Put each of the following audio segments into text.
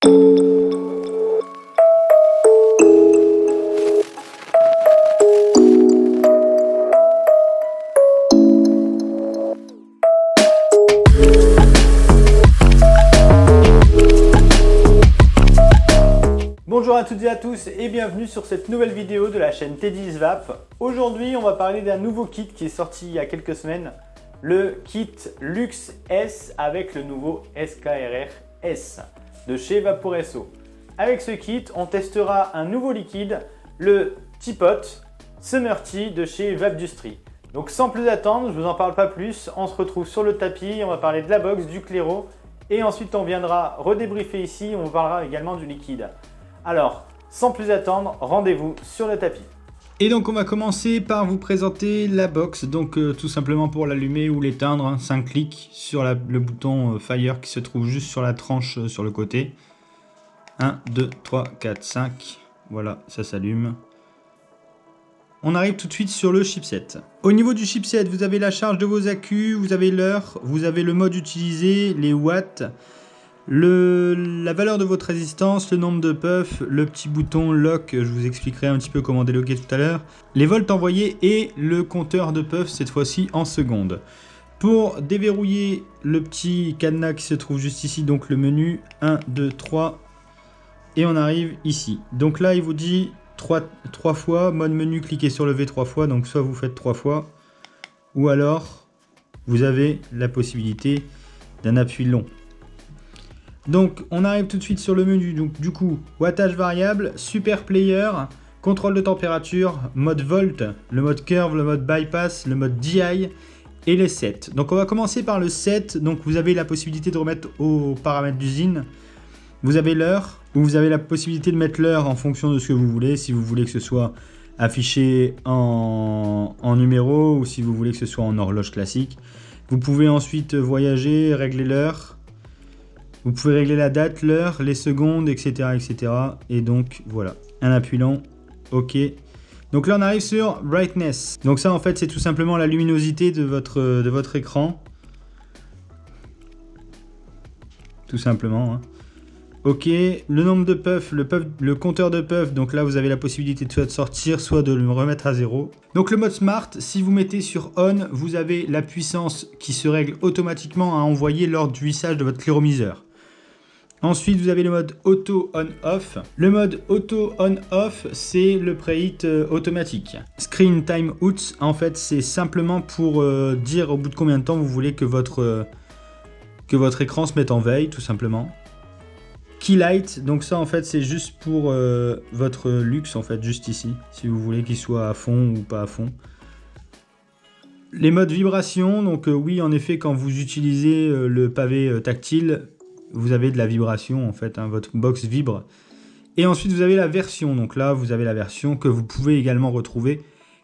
Bonjour à toutes et à tous et bienvenue sur cette nouvelle vidéo de la chaîne TeddySwap. Aujourd'hui, on va parler d'un nouveau kit qui est sorti il y a quelques semaines, le kit Luxe S avec le nouveau SKRR S de chez Vaporesso. Avec ce kit, on testera un nouveau liquide, le Teapot Summer Tea de chez Vapdustry. Donc sans plus attendre, je vous en parle pas plus, on se retrouve sur le tapis, on va parler de la box, du claireau et ensuite on viendra redébriefer ici, on parlera également du liquide. Alors, sans plus attendre, rendez-vous sur le tapis. Et donc on va commencer par vous présenter la box, donc tout simplement pour l'allumer ou l'éteindre, hein, 5 clics sur le bouton Fire qui se trouve juste sur la tranche sur le côté. 1, 2, 3, 4, 5, voilà, ça s'allume. On arrive tout de suite sur le chipset. Au niveau du chipset, vous avez la charge de vos accus, vous avez l'heure, vous avez le mode utilisé, les watts, la valeur de votre résistance, le nombre de puffs, le petit bouton lock, je vous expliquerai un petit peu comment déloquer tout à l'heure, les volts envoyés et le compteur de puffs cette fois-ci en secondes. Pour déverrouiller le petit cadenas qui se trouve juste ici, donc le menu 1, 2, 3 et on arrive ici. Donc là il vous dit 3 fois, mode menu, cliquez sur le V 3 fois, donc soit vous faites 3 fois ou alors vous avez la possibilité d'un appui long. Donc on arrive tout de suite sur le menu, donc du coup wattage variable, super player, contrôle de température, mode volt, le mode curve, le mode bypass, le mode DI et les sets. Donc on va commencer par le set, donc vous avez la possibilité de remettre aux paramètres d'usine, vous avez l'heure, ou vous avez la possibilité de mettre l'heure en fonction de ce que vous voulez, si vous voulez que ce soit affiché en numéro ou si vous voulez que ce soit en horloge classique. Vous pouvez ensuite voyager, régler l'heure. Vous pouvez régler la date, l'heure, les secondes, etc., etc. Et donc, voilà. Un appui long. OK. Donc là, on arrive sur Brightness. Donc ça, en fait, c'est tout simplement la luminosité de votre écran. Tout simplement. Hein. OK. Le nombre de puffs, le compteur de puffs. Donc là, vous avez la possibilité de soit de sortir, soit de le remettre à 0. Donc le mode Smart, si vous mettez sur On, vous avez la puissance qui se règle automatiquement à envoyer lors du lissage de votre clairomiseur. Ensuite, vous avez le mode Auto On-Off. Le mode Auto On-Off, c'est le preheat automatique. Screen Time Out, en fait, c'est simplement pour dire au bout de combien de temps vous voulez que votre écran se mette en veille, tout simplement. Key Light, donc ça, en fait, c'est juste pour votre luxe, en fait, juste ici, si vous voulez qu'il soit à fond ou pas à fond. Les modes vibration, donc oui, en effet, quand vous utilisez le pavé tactile, vous avez de la vibration en fait, hein, votre box vibre. Et ensuite vous avez la version, donc là vous avez la version que vous pouvez également retrouver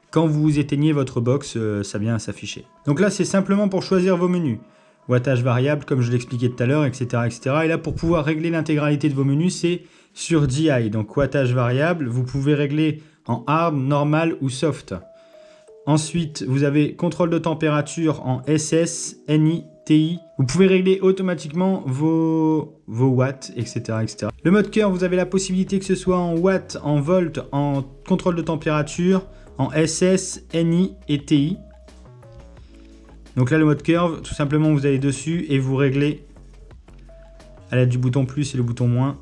quand vous éteignez votre box, ça vient à s'afficher. Donc là c'est simplement pour choisir vos menus. Wattage variable comme je l'expliquais tout à l'heure, etc., etc. Et là pour pouvoir régler l'intégralité de vos menus c'est sur DI, donc wattage variable, vous pouvez régler en hard, normal ou soft. Ensuite vous avez contrôle de température en SS, NI, TI. Vous pouvez régler automatiquement vos watts, etc., etc. Le mode curve, vous avez la possibilité que ce soit en watts, en volts, en contrôle de température, en SS, NI et TI. Donc là, le mode curve, tout simplement, vous allez dessus et vous réglez à l'aide du bouton plus et le bouton moins.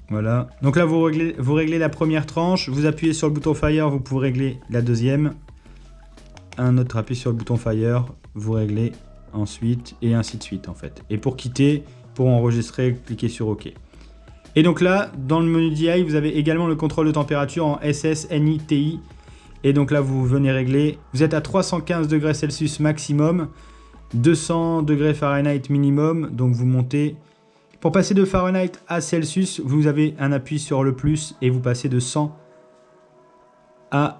Voilà. Donc là, vous réglez la première tranche. Vous appuyez sur le bouton Fire, vous pouvez régler la deuxième. Un autre appui sur le bouton Fire, vous réglez ensuite et ainsi de suite en fait. Et pour quitter, pour enregistrer, cliquez sur OK. Et donc là, dans le menu DI, vous avez également le contrôle de température en SS, NI, TI. Et donc là, vous venez régler. Vous êtes à 315 degrés Celsius maximum, 200 degrés Fahrenheit minimum. Donc vous montez. Pour passer de Fahrenheit à Celsius, vous avez un appui sur le plus et vous passez de 100 à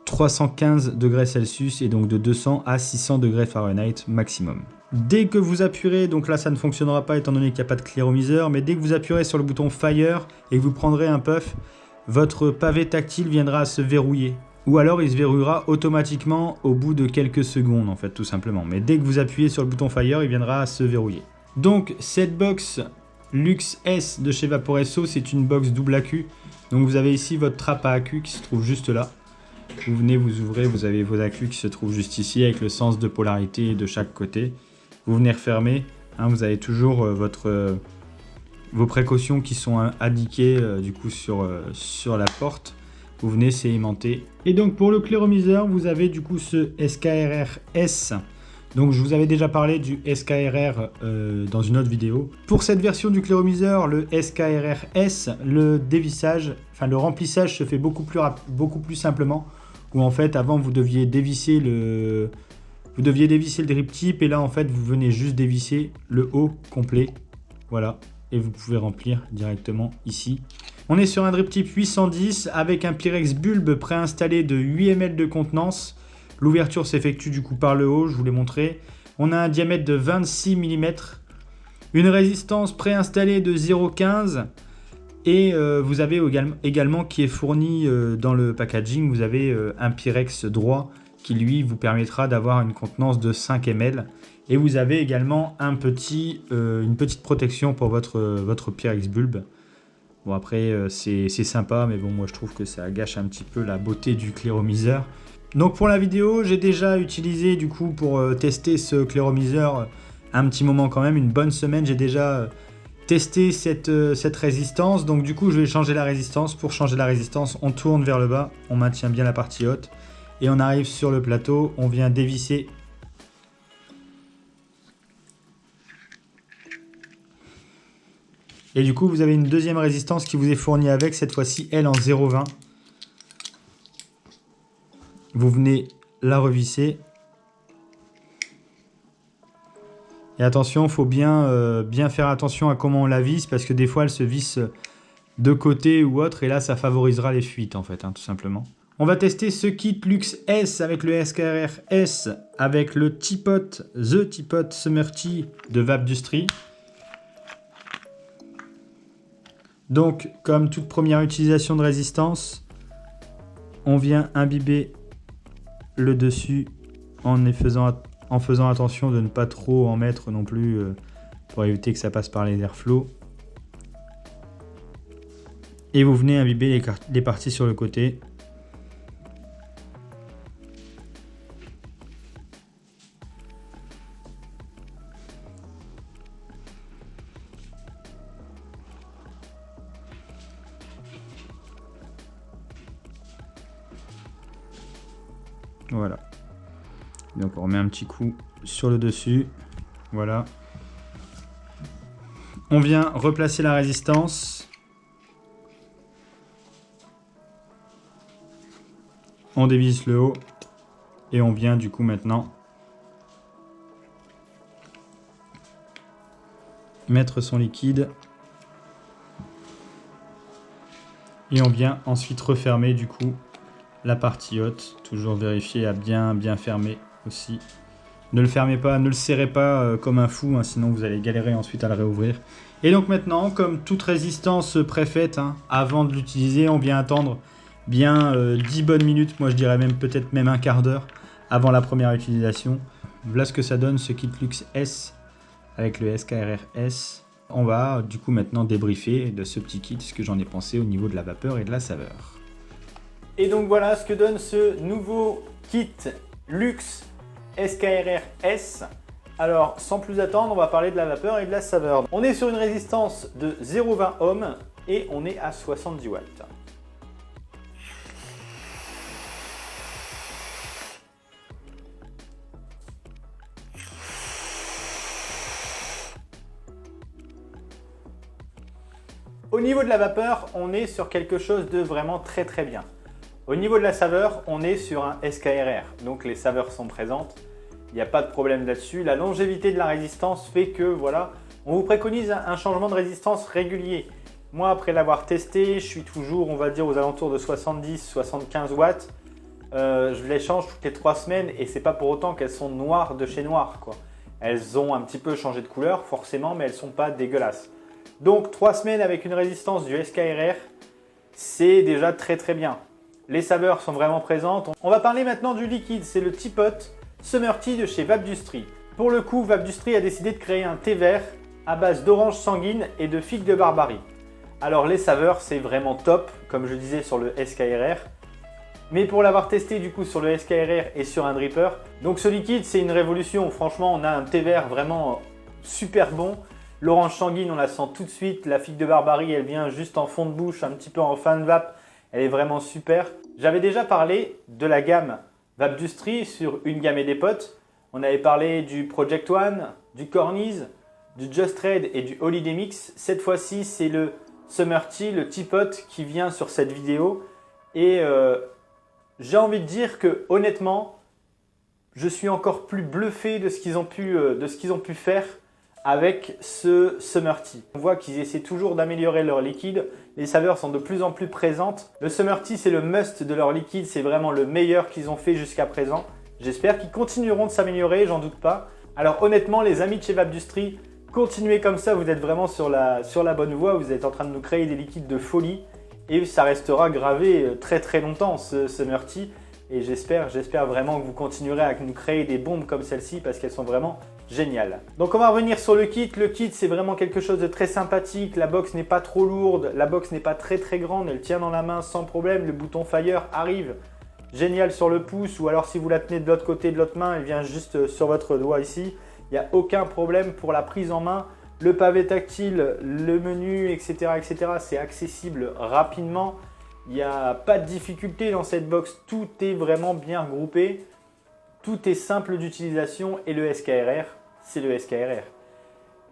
315 degrés Celsius et donc de 200 à 600 degrés Fahrenheit maximum. Dès que vous appuierez, donc là ça ne fonctionnera pas étant donné qu'il n'y a pas de clairomiseur, mais dès que vous appuierez sur le bouton Fire et que vous prendrez un puff, votre pavé tactile viendra à se verrouiller. Ou alors il se verrouillera automatiquement au bout de quelques secondes en fait tout simplement. Mais dès que vous appuyez sur le bouton Fire, il viendra à se verrouiller. Donc cette box Luxe S de chez Vaporesso, c'est une box double accu. Donc vous avez ici votre trappe à accu qui se trouve juste là. Vous venez, vous ouvrez, vous avez vos accus qui se trouvent juste ici avec le sens de polarité de chaque côté. Vous venez refermer, hein, vous avez toujours vos précautions qui sont indiquées du coup sur la porte. Vous venez séimenter. Et donc pour le cléromiseur, vous avez du coup ce SKRR S. Donc je vous avais déjà parlé du SKRR dans une autre vidéo. Pour cette version du cléromiseur, le SKRR S, le dévissage, enfin le remplissage se fait beaucoup plus simplement. Où en fait avant vous deviez dévisser le drip tip et là en fait vous venez juste dévisser le haut complet. Voilà. Et vous pouvez remplir directement ici. On est sur un drip tip 810 avec un Pyrex bulbe préinstallé de 8 ml de contenance. L'ouverture s'effectue du coup par le haut, je vous l'ai montré. On a un diamètre de 26 mm. Une résistance préinstallée de 0,15. Et vous avez également qui est fourni dans le packaging, vous avez un Pyrex droit qui lui vous permettra d'avoir une contenance de 5 ml. Et vous avez également une petite protection pour votre Pyrex bulbe. Bon après c'est sympa, mais bon moi je trouve que ça gâche un petit peu la beauté du cléromiseur. Donc pour la vidéo, j'ai déjà utilisé du coup pour tester ce cléromiseur un petit moment quand même, une bonne semaine. J'ai déjà testé cette résistance. Donc du coup je vais changer la résistance. Pour changer la résistance, on tourne vers le bas, on maintient bien la partie haute. Et on arrive sur le plateau, on vient dévisser. Et du coup vous avez une deuxième résistance qui vous est fournie avec, cette fois-ci elle en 0,20. Vous venez la revisser. Et attention, il faut bien faire attention à comment on la visse parce que des fois elle se visse de côté ou autre et là ça favorisera les fuites en fait, hein, tout simplement. On va tester ce kit Luxe S avec le SKRR S avec le The Teapot Summer Tea de Vapdustry. Donc comme toute première utilisation de résistance, on vient imbiber le dessus en faisant attention de ne pas trop en mettre non plus pour éviter que ça passe par les airflows. Et vous venez imbiber les parties sur le côté. Voilà. Donc on remet un petit coup sur le dessus. Voilà. On vient replacer la résistance. On dévisse le haut. Et on vient du coup maintenant mettre son liquide. Et on vient ensuite refermer du coup la partie haute, toujours vérifier à bien fermer aussi. Ne le fermez pas, ne le serrez pas comme un fou, hein, sinon vous allez galérer ensuite à le réouvrir. Et donc maintenant, comme toute résistance préfaite, hein, avant de l'utiliser, on vient attendre bien 10 bonnes minutes, moi je dirais même peut-être même un quart d'heure avant la première utilisation. Voilà ce que ça donne ce kit Luxe S avec le SKRR S. On va du coup maintenant débriefer de ce petit kit, ce que j'en ai pensé au niveau de la vapeur et de la saveur. Et donc voilà ce que donne ce nouveau kit Luxe SKRR S. Alors sans plus attendre, on va parler de la vapeur et de la saveur. On est sur une résistance de 0,20 ohms et on est à 70 watts. Au niveau de la vapeur, on est sur quelque chose de vraiment très bien. Au niveau de la saveur, on est sur un SKRR, donc les saveurs sont présentes, il n'y a pas de problème là-dessus. La longévité de la résistance fait que voilà, on vous préconise un changement de résistance régulier. Moi, après l'avoir testé, je suis toujours, on va dire, aux alentours de 70-75 watts. Je les change toutes les 3 semaines et c'est pas pour autant qu'elles sont noires de chez noir, quoi. Elles ont un petit peu changé de couleur, forcément, mais elles ne sont pas dégueulasses. Donc 3 semaines avec une résistance du SKRR, c'est déjà très bien. Les saveurs sont vraiment présentes. On va parler maintenant du liquide, c'est le Teapot Summer Tea de chez Vapdustry. Pour le coup, Vapdustry a décidé de créer un thé vert à base d'orange sanguine et de figue de Barbarie. Alors les saveurs, c'est vraiment top, comme je disais sur le SKRR. Mais pour l'avoir testé du coup sur le SKRR et sur un dripper, donc ce liquide c'est une révolution. Franchement, on a un thé vert vraiment super bon. L'orange sanguine, on la sent tout de suite. La figue de Barbarie, elle vient juste en fond de bouche, un petit peu en fin de vape. Elle est vraiment super. J'avais déjà parlé de la gamme Vapdustry sur Une Gamme et des Potes. On avait parlé du Project One, du Cornies, du Just Red et du Holiday Mix. Cette fois-ci, c'est le Summer Tea, le Teapot qui vient sur cette vidéo. Et j'ai envie de dire que honnêtement, je suis encore plus bluffé de ce qu'ils ont pu faire avec ce Summer Tea. On voit qu'ils essaient toujours d'améliorer leur liquide. Les saveurs sont de plus en plus présentes. Le Summer Tea, c'est le must de leur liquide. C'est vraiment le meilleur qu'ils ont fait jusqu'à présent. J'espère qu'ils continueront de s'améliorer, j'en doute pas. Alors honnêtement, les amis de chez Vapdustry, continuez comme ça. Vous êtes vraiment sur la bonne voie. Vous êtes en train de nous créer des liquides de folie. Et ça restera gravé très très longtemps, ce Summer Tea. Et j'espère vraiment que vous continuerez à nous créer des bombes comme celle-ci parce qu'elles sont vraiment géniales. Donc on va revenir sur le kit. Le kit, c'est vraiment quelque chose de très sympathique. La box n'est pas trop lourde, la box n'est pas très grande. Elle tient dans la main sans problème. Le bouton Fire arrive génial sur le pouce, ou alors si vous la tenez de l'autre côté de l'autre main, elle vient juste sur votre doigt ici. Il n'y a aucun problème pour la prise en main. Le pavé tactile, le menu, etc. c'est accessible rapidement. Il n'y a pas de difficulté dans cette box, tout est vraiment bien regroupé, tout est simple d'utilisation et le SKRR, c'est le SKRR.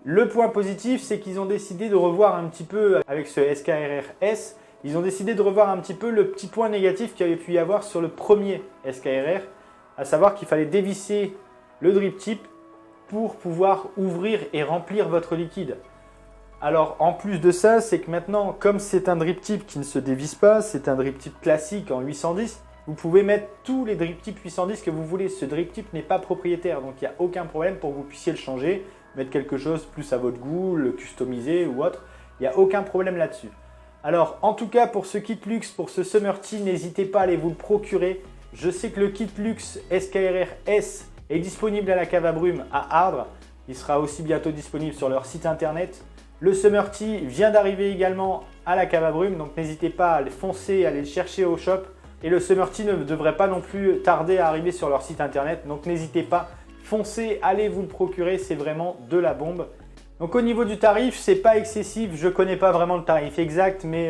Le point positif, c'est qu'ils ont décidé de revoir un petit peu, avec ce SKRR S, ils ont décidé de revoir un petit peu le petit point négatif qu'il y avait pu y avoir sur le premier SKRR, à savoir qu'il fallait dévisser le drip tip pour pouvoir ouvrir et remplir votre liquide. Alors en plus de ça, c'est que maintenant, comme c'est un drip tip qui ne se dévisse pas, c'est un drip tip classique en 810, vous pouvez mettre tous les drip tips 810 que vous voulez. Ce drip tip n'est pas propriétaire, donc il n'y a aucun problème pour que vous puissiez le changer, mettre quelque chose plus à votre goût, le customiser ou autre. Il n'y a aucun problème là-dessus. Alors en tout cas pour ce kit luxe, pour ce Summer Tea, n'hésitez pas à aller vous le procurer. Je sais que le kit luxe SKRR S est disponible à la cave à brume à Ardres. Il sera aussi bientôt disponible sur leur site internet. Le Summer Tea vient d'arriver également à la cave à brume, donc n'hésitez pas à les foncer, à aller le chercher au shop. Et le Summer Tea ne devrait pas non plus tarder à arriver sur leur site internet, donc n'hésitez pas, foncez, allez vous le procurer, c'est vraiment de la bombe. Donc au niveau du tarif, c'est pas excessif, je connais pas vraiment le tarif exact, mais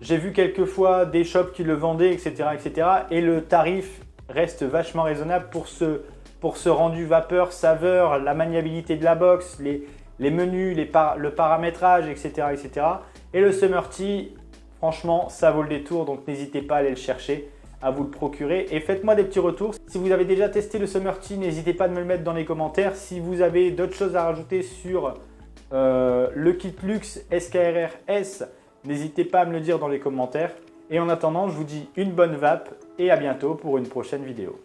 j'ai vu quelques fois des shops qui le vendaient, etc. Et le tarif reste vachement raisonnable pour ce rendu vapeur, saveur, la maniabilité de la box, les menus, le paramétrage, etc. Et le Summer Tea, franchement, ça vaut le détour, donc n'hésitez pas à aller le chercher, à vous le procurer. Et faites-moi des petits retours. Si vous avez déjà testé le Summer Tea, n'hésitez pas à me le mettre dans les commentaires. Si vous avez d'autres choses à rajouter sur le kit luxe SKRR S, n'hésitez pas à me le dire dans les commentaires. Et en attendant, je vous dis une bonne vape et à bientôt pour une prochaine vidéo.